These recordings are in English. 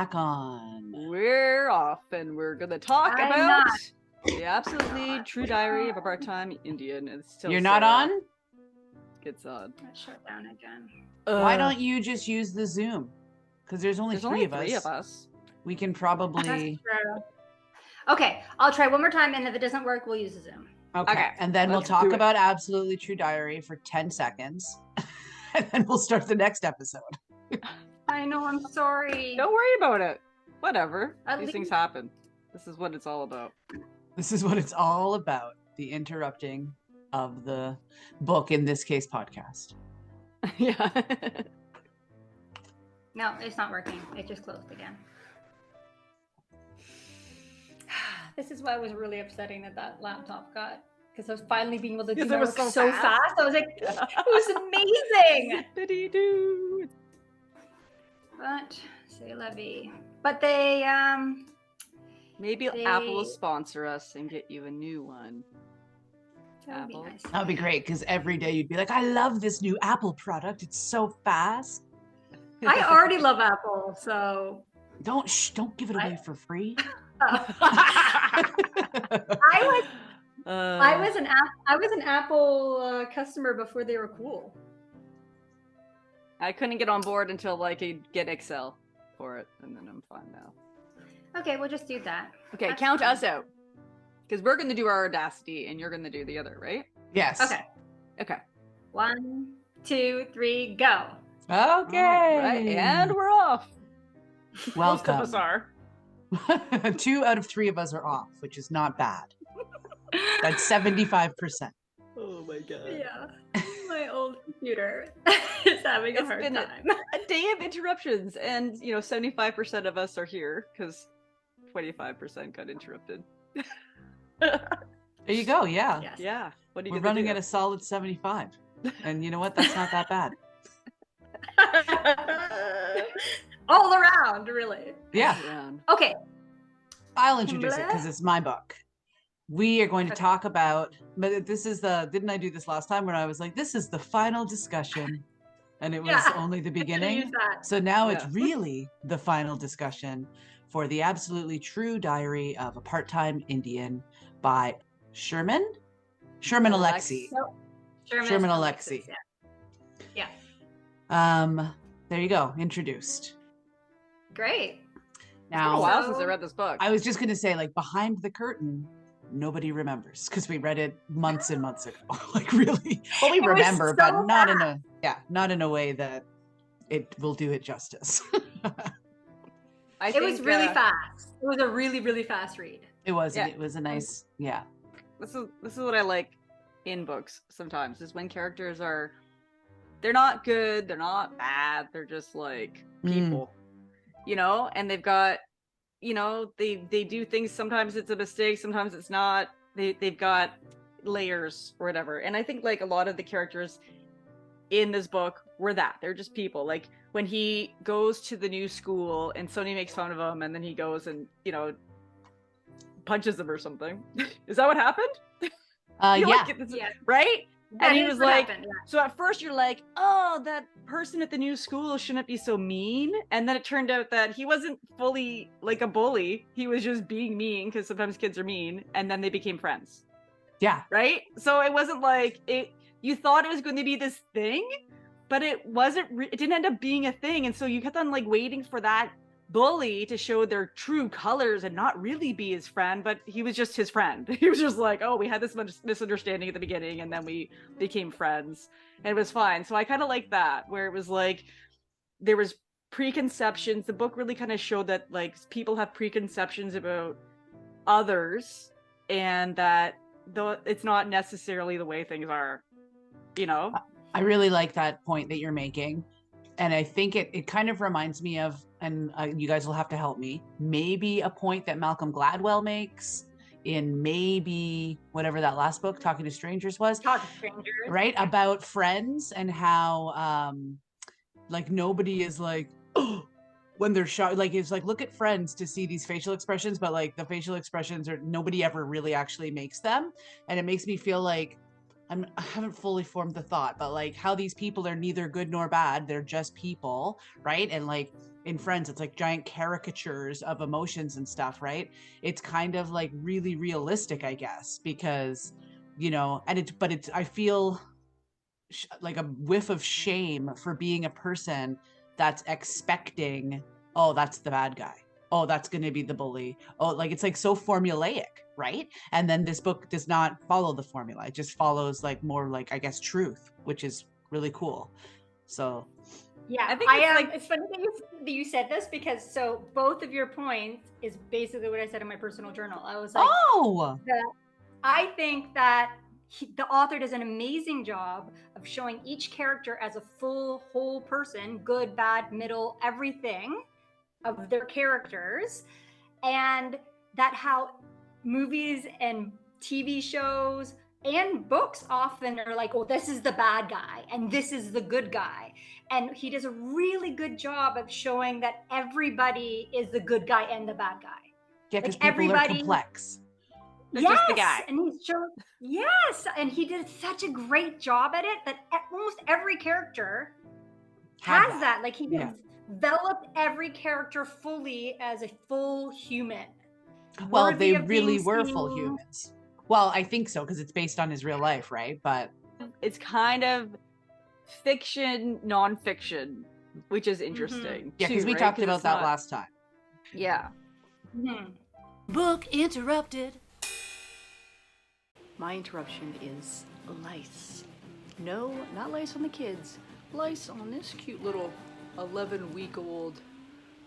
back on. We're off, and we're gonna talk about the absolutely true diary of a part-time Indian. It's still You're not on? Gets on. Let's shut down again. Why don't you just use the Zoom? Because there's only three of us. We can probably. That's true. Okay, I'll try one more time, and if it doesn't work, we'll use the Zoom. Okay. And then we'll talk about Absolutely True Diary for 10 seconds. And then we'll start the next episode. I know, I'm sorry. Don't worry about it. Whatever. These things happen. This is what it's all about. This is what it's all about. The interrupting of the book, in this case, podcast. Yeah. No, it's not working. It just closed again. This is why it was really upsetting that laptop got, because I was finally being able to do it so fast. I was like, it was amazing. But c'est la vie. But they maybe Apple will sponsor us and get you a new one. That would be nice. That would be great, because every day you'd be like, I love this new Apple product. It's so fast. I already love Apple, so don't give it away for free. I was an Apple customer before they were cool. I couldn't get on board until I could get Excel for it, and then I'm fine now. Okay, we'll just do that. Okay, that's count us out, because we're going to do our Audacity, and you're going to do the other, right? Yes. Okay. 1, 2, 3, go. Okay. Right, and we're off. Welcome. Most of us are. 2 out of 3 of us are off, which is not bad. That's 75%. Oh my god. Yeah. My old computer is having a hard time. A day of interruptions, and 75% of us are here because 25% got interrupted. There you go. Yeah. Yes. Yeah. What are you We're running at a solid 75. And you know what? That's not that bad. All around, really. Yeah. Okay. I'll introduce it because it's my book. We are going to talk about, but this is didn't I do this last time when I was like, this is the final discussion, and it was only the beginning. So now it's really the final discussion for the Absolutely True Diary of a Part-Time Indian by Sherman Alexie. Sherman Alexie. Yeah. There you go. Introduced. Great. Now, it's been a while since I read this book. I was just going to say, behind the curtain, nobody remembers because we read it months and months ago. Really, well, we remember, but not in a way that it will do it justice. It was really fast. It was a really, really fast read. It was. Yeah. It was a nice. Yeah. This is what I like in books sometimes, is when characters they're not good, they're not bad, they're just like people, and they've got, they do things, sometimes it's a mistake, sometimes it's not, they've got layers or whatever. And I think a lot of the characters in this book were they're just people. Like when he goes to the new school and Sonny makes fun of him, and then he goes and punches him or something. Is that what happened? Yeah. Right? And he was like, happened, so at first you're like, oh, that person at the new school shouldn't be so mean. And then it turned out that he wasn't fully like a bully. He was just being mean, because sometimes kids are mean. And then they became friends. Yeah. Right? So it wasn't you thought it was going to be this thing, but it wasn't, it didn't end up being a thing. And so you kept on waiting for that bully to show their true colors and not really be his friend, but he was just his friend. He was just oh, we had this misunderstanding at the beginning, and then we became friends, and it was fine. So I kind of like that, where it was there was preconceptions. The book really kind of showed that people have preconceptions about others, and that though it's not necessarily the way things are, I really like that point that you're making. And I think it kind of reminds me of, and you guys will have to help me, maybe a point that Malcolm Gladwell makes in maybe whatever that last book, Talking to Strangers, was. Talking to Strangers. Right? About friends, and how nobody is when they're shot, it's look at Friends to see these facial expressions, but the facial expressions nobody ever really actually makes them. And it makes me feel I haven't fully formed the thought, but like how these people are neither good nor bad, they're just people, right? And like in Friends, it's like giant caricatures of emotions and stuff, right? It's kind of like really realistic, I guess, because and I feel like a whiff of shame for being a person that's expecting, oh, that's the bad guy, oh, that's going to be the bully, oh, like it's like so formulaic, right? And then this book does not follow the formula. It just follows like more like, I guess, truth, which is really cool. So yeah, I think it's funny that you said this, because so both of your points is basically what I said in my personal journal. I was like, I think that the author does an amazing job of showing each character as a full, whole person, good, bad, middle, everything of their characters. And that how movies and TV shows and books often are like, oh, this is the bad guy and this is the good guy. And he does a really good job of showing that everybody is the good guy and the bad guy. Yeah, because like people are complex. Yes, just the guy. And he's yes, and he did such a great job at it that almost every character has that. Like he developed every character fully as a full human. Well, they really were full humans. Well, I think so, because it's based on his real life, right? But it's kind of fiction, non-fiction, which is interesting. Yeah, because we talked about that last time. Yeah. Book interrupted. My interruption is lice. No, not lice on the kids. Lice on this cute little 11-week-old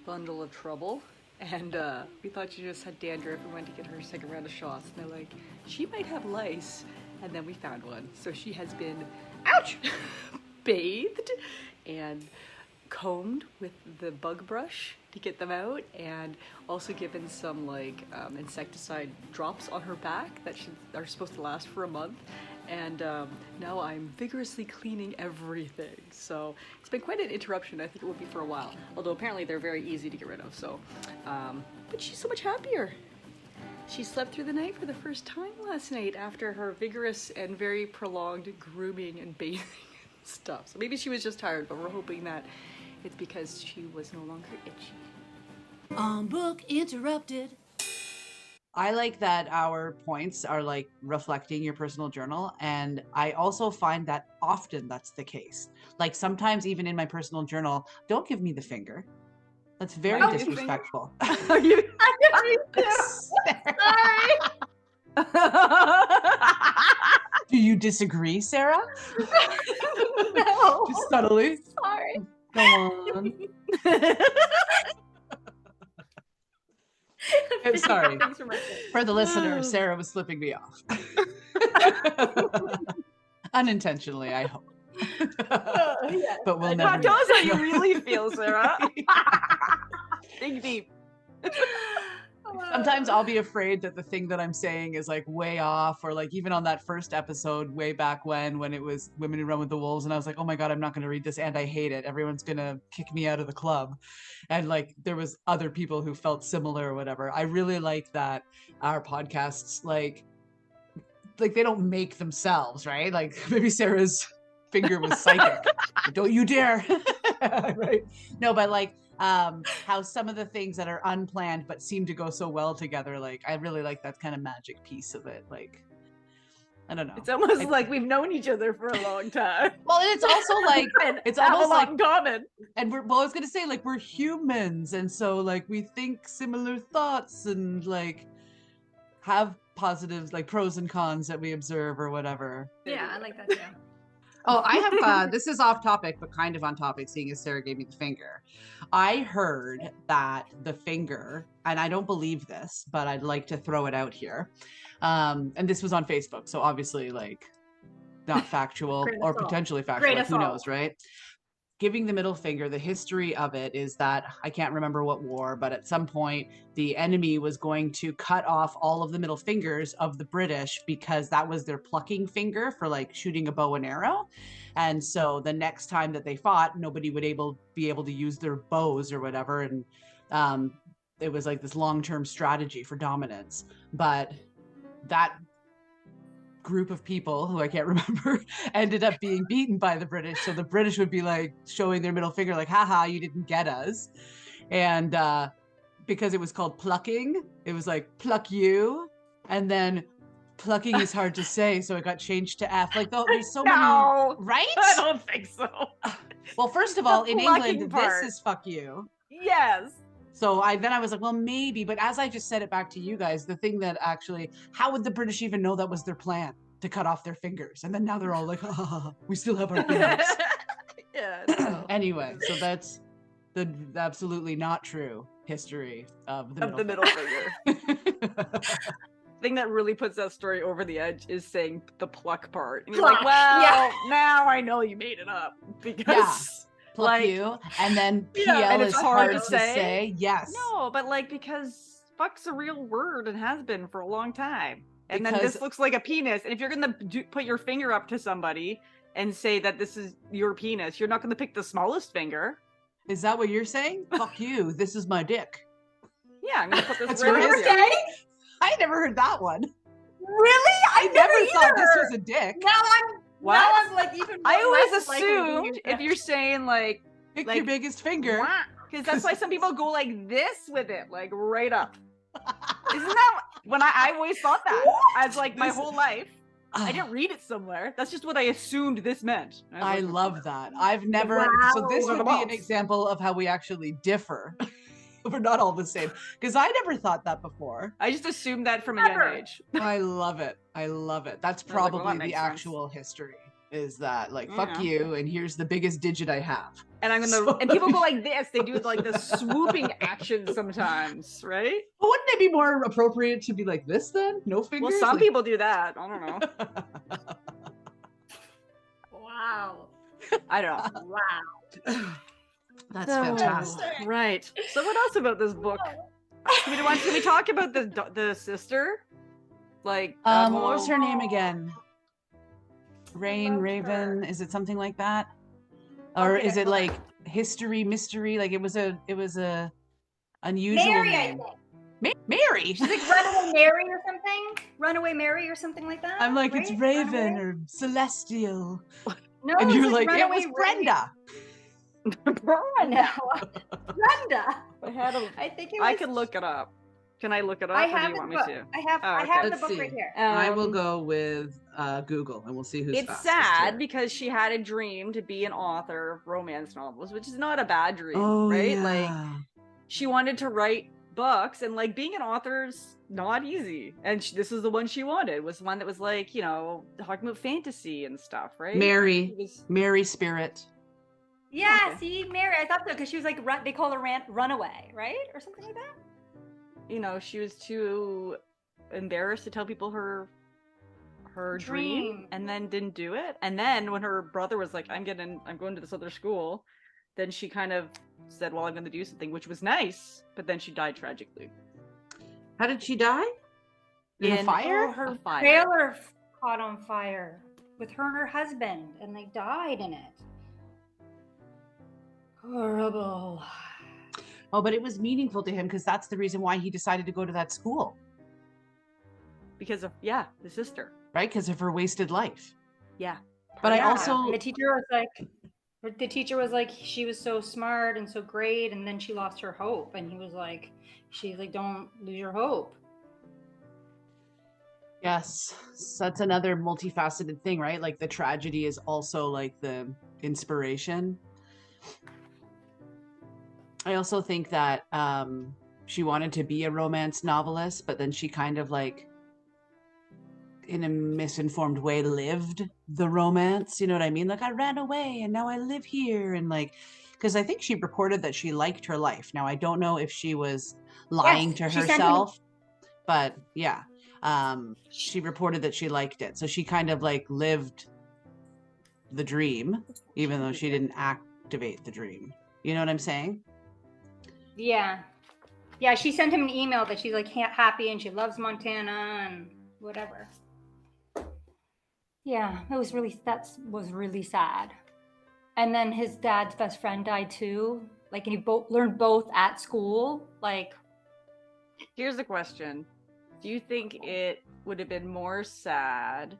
bundle of trouble. And we thought she just had dandruff and went to get her second round of shots. And they're like, she might have lice. And then we found one. So she has been, ouch, bathed and combed with the bug brush to get them out, and also given some like insecticide drops on her back that are supposed to last for a month. And now I'm vigorously cleaning everything. So it's been quite an interruption. I think it will be for a while. Although apparently they're very easy to get rid of. So, but she's so much happier. She slept through the night for the first time last night after her vigorous and very prolonged grooming and bathing and stuff. So maybe she was just tired, but we're hoping that it's because she was no longer itchy. Book interrupted. I like that our points are like reflecting your personal journal. And I also find that often that's the case. Like sometimes even in my personal journal, don't give me the finger. That's very disrespectful. Are you? Sorry. Do you disagree, Sarah? No. Just subtly. Sorry. Go on. I'm sorry. For the listener, Sarah was flipping me off. Unintentionally, I hope. But we'll never know. Tell us how you really feel, Sarah. Think deep. Sometimes I'll be afraid that the thing that I'm saying is like way off, or like even on that first episode way back when it was Women Who Run with the Wolves, and I was like, oh my God, I'm not going to read this and I hate it. Everyone's going to kick me out of the club. And like there was other people who felt similar or whatever. I really like that our podcasts like they don't make themselves, right? Like maybe Sarah's finger was psychic. Don't you dare. Right? No, but like how some of the things that are unplanned but seem to go so well together, like I really like that kind of magic piece of it. Like I don't know, it's almost like we've known each other for a long time. Well, and it's also like it's almost like in common, and I was gonna say like we're humans, and so like we think similar thoughts and like have positives, like pros and cons that we observe or whatever. Yeah, I like that too. Oh, I have, this is off topic, but kind of on topic, seeing as Sarah gave me the finger. I heard that the finger, and I don't believe this, but I'd like to throw it out here. And this was on Facebook, so obviously like not factual or potentially factual, like, who knows, right? Giving the middle finger, the history of it is that, I can't remember what war, but at some point the enemy was going to cut off all of the middle fingers of the British because that was their plucking finger for like shooting a bow and arrow. And so the next time that they fought, nobody would be able to use their bows or whatever. And it was like this long-term strategy for dominance. But that group of people who I can't remember ended up being beaten by the British. So the British would be like showing their middle finger, like, haha, you didn't get us. And because it was called plucking, it was like, pluck you. And then plucking is hard to say, so it got changed to F. Like, there's so many, right? I don't think so. Well, first of all, in England, part. this is fuck you. Yes. So I was like, well, maybe. But as I just said it back to you guys, the thing that actually, how would the British even know that was their plan, to cut off their fingers? And then now they're all like, we still have our fingers. Yeah. No. Anyway, so that's the absolutely not true history of the middle finger. Thing that really puts that story over the edge is saying the pluck part. And you're like, well, now I know you made it up, because pluck like, you, and then PL and it's hard to say. Yes. No, but like, because fuck's a real word and has been for a long time. And then this looks like a penis. And if you're gonna put your finger up to somebody and say that this is your penis, you're not gonna pick the smallest finger. Is that what you're saying? Fuck you. This is my dick. Yeah, I'm gonna put this. That's what you're saying? I never heard that one. Really? I never thought this was a dick. Now I'm like even. I always assumed if you're saying like pick your biggest finger, because that's why some people go like this with it, like right up. Isn't that when I always thought that? As like my whole life. I didn't read it somewhere. That's just what I assumed this meant. I love that. I've never. So this would be an example of how we actually differ. We're not all the same, because I never thought that before. I just assumed that from a young age. I love it. I love it. That's probably the actual history, is that like, fuck you, and here's the biggest digit I have. And I'm gonna, and people go like this, they do like the swooping action sometimes, right? But wouldn't it be more appropriate to be like this then? No fingers? Well, some people do that. I don't know. Wow. I don't know. Wow. That's fantastic. Right. So what else about this book? Can we talk about the sister? Like, what was her name again? Raven, is it something like that? Or is it like history, mystery? Like it was a unusual Mary, name. I think. Mary. She's like Runaway Mary or something. Runaway Mary or something like that. I'm like, right? it's Raven or Celestial. No, and you're like, Runaway it was Brenda. Brenda. I think it was... I can look it up. Can I look it up? I have or do you want me to? I have the book right here. I will go with Google and we'll see who's It's sad because she had a dream to be an author of romance novels, which is not a bad dream, right? Yeah. Like she wanted to write books, and like being an author's not easy. And this is the one she wanted. Was one that was like, you know, talking about fantasy and stuff, right? Mary Spirit. Yeah, okay. See, Mary, I thought so because she was like, they call her Runaway, right? Or something like that? You know, she was too embarrassed to tell people her dream and then didn't do it. And then when her brother was like, I'm going to this other school, then she kind of said, well, I'm going to do something, which was nice, but then she died tragically. How did she die? In a fire? Oh, her trailer caught on fire with her and her husband, and they died in it. Horrible. Oh, but it was meaningful to him because that's the reason why he decided to go to that school. Because of, the sister. Right? Because of her wasted life. Yeah. But I also... And the teacher was like, she was so smart and so great, and then she lost her hope. And he was like, she's like, don't lose your hope. Yes. So that's another multifaceted thing, right? Like the tragedy is also like the inspiration. I also think that she wanted to be a romance novelist, but then she kind of like, in a misinformed way, lived the romance. You know what I mean? Like, I ran away and now I live here. And like, because I think she reported that she liked her life. Now, I don't know if she was lying to herself, but yeah, she reported that she liked it. So she kind of like lived the dream, even though she didn't activate the dream. You know what I'm saying? Yeah. Yeah, she sent him an email that she's like happy and she loves Montana and whatever. Yeah, that was really sad. And then his dad's best friend died too. Like, and he learned both at school. Like, here's the question. Do you think it would have been more sad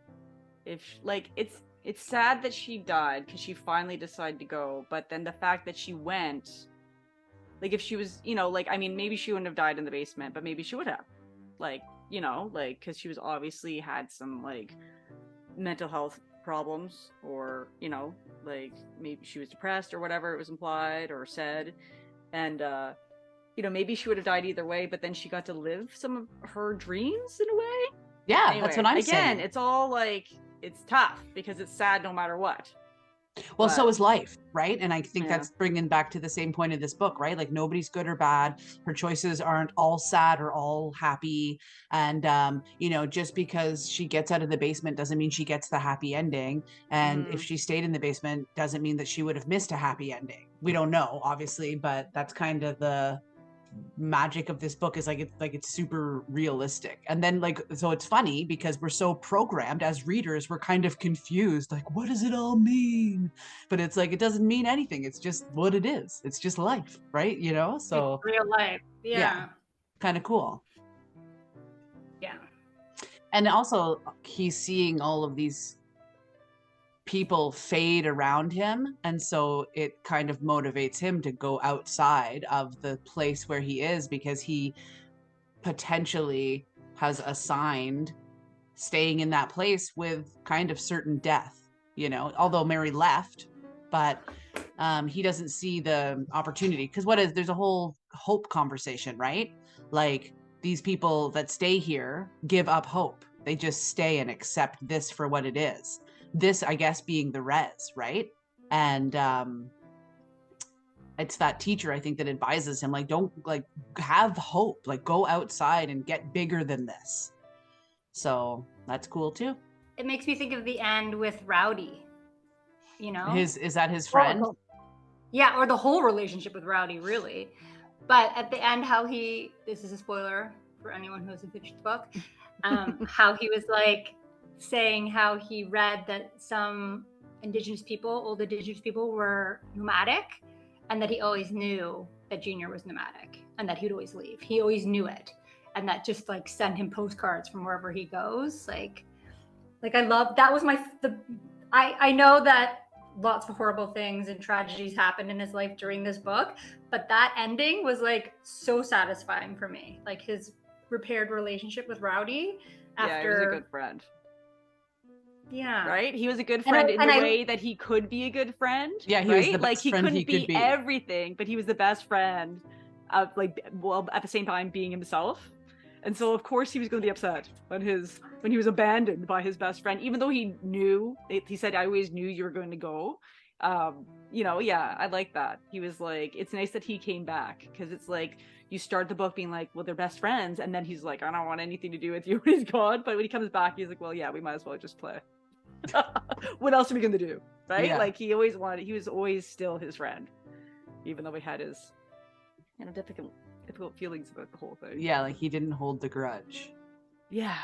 It's sad that she died because she finally decided to go, but then the fact that she went, like if she was, I mean, maybe she wouldn't have died in the basement, but maybe she would have, because she was obviously had some like mental health problems, or maybe she was depressed or whatever it was implied or said, and maybe she would have died either way, but then she got to live some of her dreams in a way. Yeah, anyway, that's what I'm saying. Again, it's all like, it's tough because it's sad no matter what. Well, so is life, right? And I think that's bringing back to the same point of this book, right? Like nobody's good or bad. Her choices aren't all sad or all happy. And, just because she gets out of the basement doesn't mean she gets the happy ending. And if she stayed in the basement doesn't mean that she would have missed a happy ending. We don't know, obviously, but that's kind of the magic of this book, is it's super realistic. And then so it's funny because we're so programmed as readers, we're kind of confused, like, what does it all mean? But it's like, it doesn't mean anything, it's just what it is, it's just life, right? So it's real life. Yeah. Kind of cool. Yeah. And also he's seeing all of these people fade around him, and so it kind of motivates him to go outside of the place where he is, because he potentially has assigned staying in that place with kind of certain death, although Mary left, but he doesn't see the opportunity, because there's a whole hope conversation, right? Like, these people that stay here give up hope, they just stay and accept this for what it is. This, I guess, being the res, right? And it's that teacher, I think, that advises him, don't have hope, go outside and get bigger than this. So that's cool too. It makes me think of the end with Rowdy, is that his friend? Yeah, or the whole relationship with Rowdy, really. But at the end, how this is a spoiler for anyone who hasn't finished the book, how he was saying how he read that some old indigenous people were nomadic, and that he always knew that Junior was nomadic and that he'd always leave. He always knew it, and that just send him postcards from wherever he goes. I love that. Was I know that lots of horrible things and tragedies happened in his life during this book, but that ending was so satisfying for me. His repaired relationship with Rowdy after. Yeah, he was a good friend. Yeah. Right? He was a good friend in the way that he could be a good friend. Yeah, he was the best he friend couldn't he could be. Everything, but he was the best friend of at the same time being himself. And so of course he was going to be upset when he was abandoned by his best friend, even though he knew, he said, I always knew you were going to go. I like that. He was it's nice that he came back, because it's you start the book being well, they're best friends, and then he's I don't want anything to do with you when he's gone. But when he comes back, he's well, yeah, we might as well just play. What else are we gonna do, right? Yeah. He was always still his friend, even though we had his difficult feelings about the whole thing. Yeah, he didn't hold the grudge. Yeah.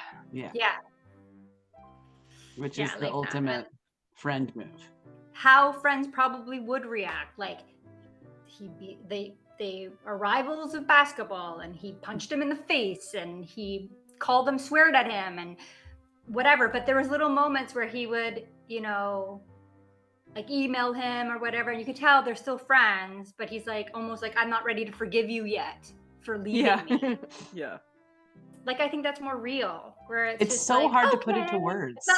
Which is the ultimate friend move. How friends probably would react. They are rivals of basketball, and he punched him in the face, and he called them, sweared at him, and whatever. But there was little moments where he would, email him or whatever, and you could tell they're still friends, but he's almost I'm not ready to forgive you yet for leaving me. Yeah. I think that's more real, where it's so hard to put into words.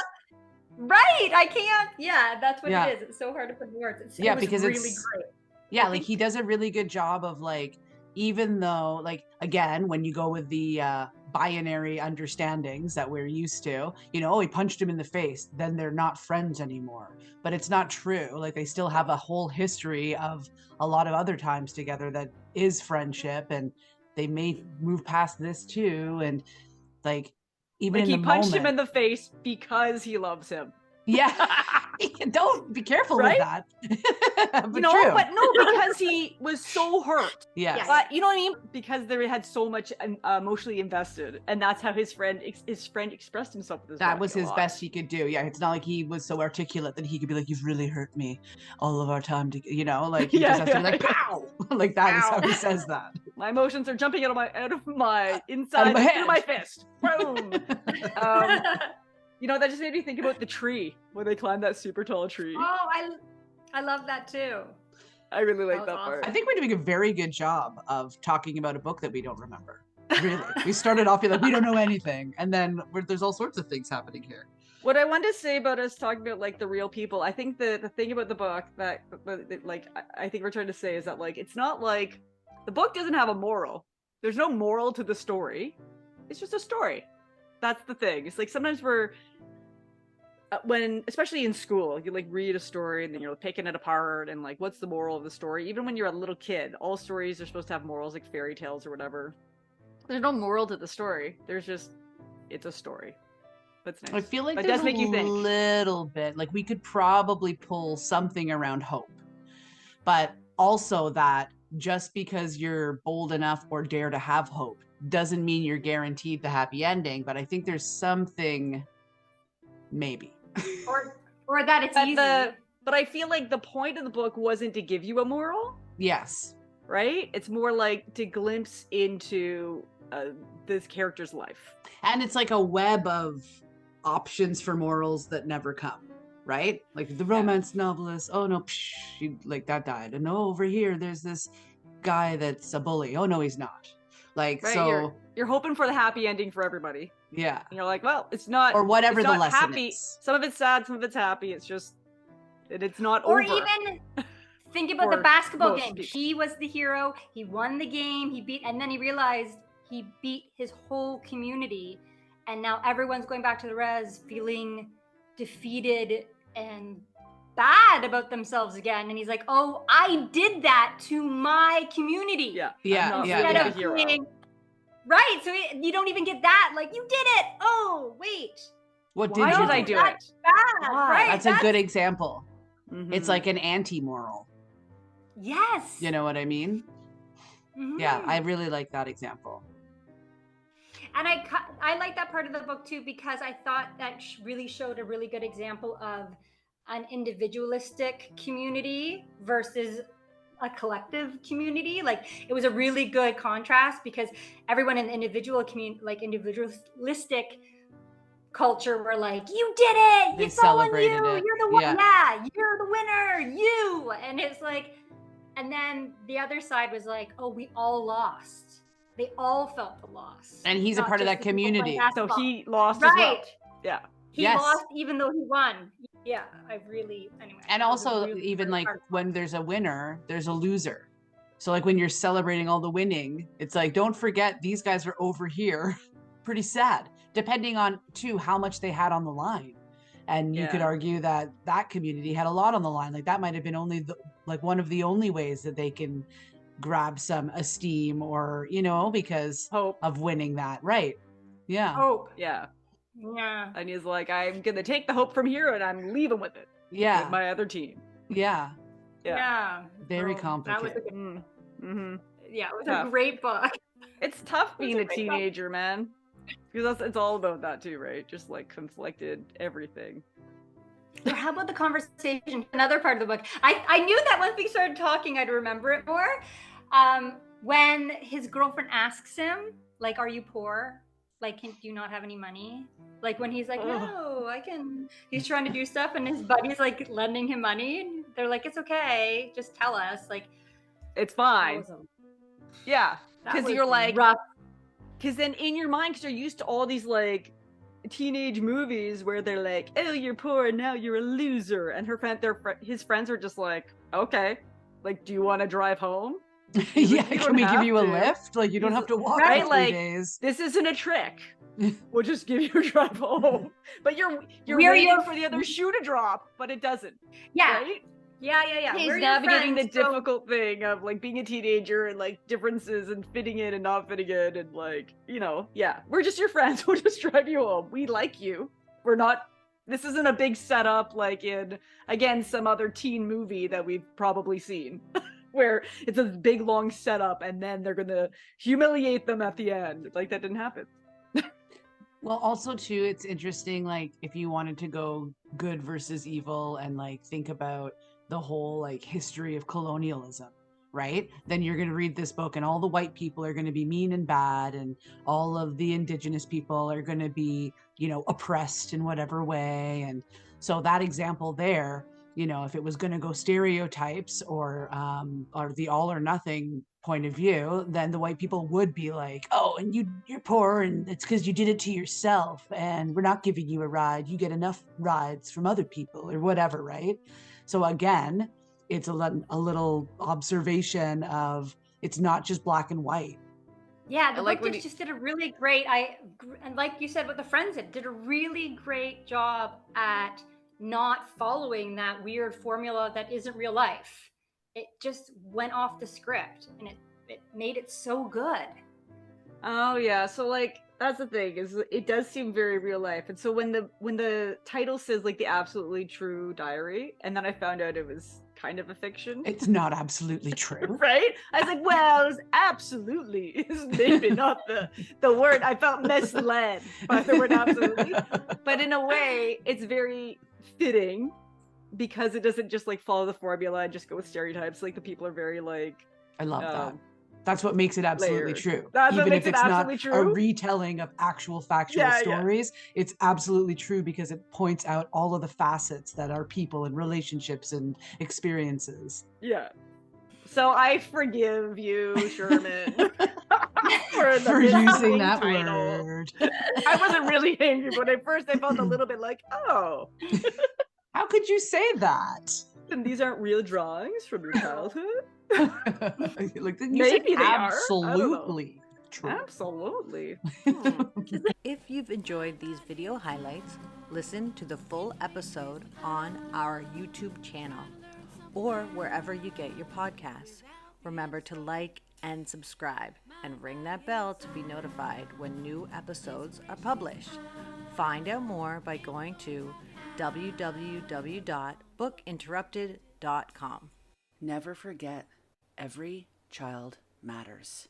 Right, I can't. Yeah, that's what it is. It's so hard to put into words. Because really it's great. Yeah, he does a really good job of even though again, when you go with the binary understandings that we're used to, he punched him in the face, then they're not friends anymore. But it's not true. They still have a whole history of a lot of other times together that is friendship, and they may move past this too. And even in he the punched moment, him in the face because he loves him. Yeah. Don't be careful with that. But true. But no, because he was so hurt. Yes. But you know what I mean? Because they had so much emotionally invested, and that's how his friend expressed himself with his That was his best he could do. Yeah, it's not like he was so articulate that he could be you've really hurt me all of our time to, he just has to be pow. That is how he says that. My emotions are jumping out of my inside out of my through my fist. Boom. You know, that just made me think about the tree when they climbed that super tall tree. Oh, I love that too. I really like was that part. I think we're doing a very good job of talking about a book that we don't remember. Really. We started off being like, we don't know anything. And then there's all sorts of things happening here. What I wanted to say about us talking about like the real people, I think the thing about the book that like I think we're trying to say is that like it's not like the book doesn't have a moral. There's no moral to the story. It's just a story. That's the thing. It's like sometimes we're when, especially in school, you like read a story and then you're picking it apart and like, what's the moral of the story? Even when you're a little kid, all stories are supposed to have morals, like fairy tales or whatever. There's no moral to the story. There's just, it's a story. That's nice. I feel like But it there's does make you think. little bit, like we could probably pull something around hope, but also that just because you're bold enough or dare to have hope doesn't mean you're guaranteed the happy ending. But I think there's something, maybe. or that it's easy. But I feel like the point of the book wasn't to give you a moral. Yes. Right? It's more like to glimpse into this character's life. And it's like a web of options for morals that never come, right? Like the romance novelist, oh no, like that died. And no, over here, there's this guy that's a bully. Oh no, he's not. Like, right, so you're hoping for the happy ending for everybody. Yeah. And you're like, well, it's not, or whatever it's the not lesson happy. is. Some of it's sad, some of it's happy. It's just, it's not or over. Even think about the basketball game. He was the hero. He won the game. He beat, and then he realized he beat his whole community. And now everyone's going back to the res feeling defeated and bad about themselves again. And he's like, oh, I did that to my community. Yeah. Instead of being, right. So you don't even get that. Like, you did it. Oh, wait. Why did I do it? Bad, right? That's a good example. Mm-hmm. It's like an anti-moral. Yes. You know what I mean? Mm-hmm. Yeah, I really like that example. And I like that part of the book too, because I thought that really showed a really good example of an individualistic community versus a collective community. Like, it was a really good contrast because everyone in the individual community, like individualistic culture, were like, you did it, They it's all on you, celebrated it. you're the one, yeah, you're the winner, you. And it's like, and then the other side was like, oh, we all lost. They all felt the loss. And he's a part of that community. So he lost as well. Yeah. He lost even though he won. Yeah, I really, anyway. And also even like when there's a winner, there's a loser. So like when you're celebrating all the winning, it's like, don't forget these guys are over here. Pretty sad, depending on too how much they had on the line. And you could argue that that community had a lot on the line. Like that might have been only one of the only ways that they can grab some esteem or, you know, because hope of winning that. Right. Yeah. Hope. Yeah. Yeah. And he's like, I'm going to take the hope from here and I'm leaving with it. Yeah. With my other team. Yeah. Yeah. Very complicated. That was mm-hmm. Yeah, it was a great book. It's tough being a teenager, man. Because it's all about that too, right? Just like conflicted everything. Or how about the conversation? Another part of the book. I knew that once we started talking, I'd remember it more. When his girlfriend asks him, like, are you poor? Like, do you not have any money? Like when he's like, no, I can. He's trying to do stuff and his buddy's like lending him money. And they're like, it's okay. Just tell us. Like, it's fine. Yeah. Because you're like, because then in your mind, because you're used to all these like teenage movies where they're like, oh, you're poor and now you're a loser. And his friends are just like, okay, like, do you want to drive home? Yeah, can we give you a lift? Like, you don't have to walk for 3 days. This isn't a trick. We'll just give you a drive home. But you're waiting for the other shoe to drop, but it doesn't. Yeah. Right? Yeah. He's navigating the difficult thing of like being a teenager and like differences and fitting in and not fitting in and like, you know, we're just your friends. We'll just drive you home. We like you. This isn't a big setup like in, again, some other teen movie that we've probably seen where it's a big long setup and then they're going to humiliate them at the end. Like that didn't happen. Well, also too, it's interesting, like if you wanted to go good versus evil and like think about the whole like history of colonialism, right? Then you're going to read this book and all the white people are going to be mean and bad, and all of the indigenous people are going to be, you know, oppressed in whatever way. And so that example there, you know, if it was going to go stereotypes or the all or nothing point of view, then the white people would be like, oh, and you're poor and it's because you did it to yourself and we're not giving you a ride. You get enough rides from other people or whatever, right? So again, it's a little observation of it's not just black and white. Yeah, the book just did a really great, and like you said, what the friends did a really great job at not following that weird formula that isn't real life. It just went off the script, and it made it so good. Oh yeah, so like that's the thing, is it does seem very real life. And so when the title says like the absolutely true diary, and then I found out it was kind of a fiction. It's not absolutely true. Right? I was like, well, it's absolutely is maybe not the word. I felt misled by the word absolutely. But in a way, it's very fitting because it doesn't just like follow the formula and just go with stereotypes. Like the people are very like, I love that. That's what makes it absolutely true. That's even if it's not true. a retelling of actual factual stories, it's absolutely true because it points out all of the facets that are people and relationships and experiences. Yeah. So I forgive you, Sherman, for using that title. word. I wasn't really angry, but at first I felt a little bit like, oh. How could you say that? And these aren't real drawings from your childhood? Like, maybe they absolutely are. True. Absolutely. If you've enjoyed these video highlights, listen to the full episode on our YouTube channel or wherever you get your podcasts. Remember to like and subscribe and ring that bell to be notified when new episodes are published. Find out more by going to www.bookinterrupted.com. Never forget, every child matters.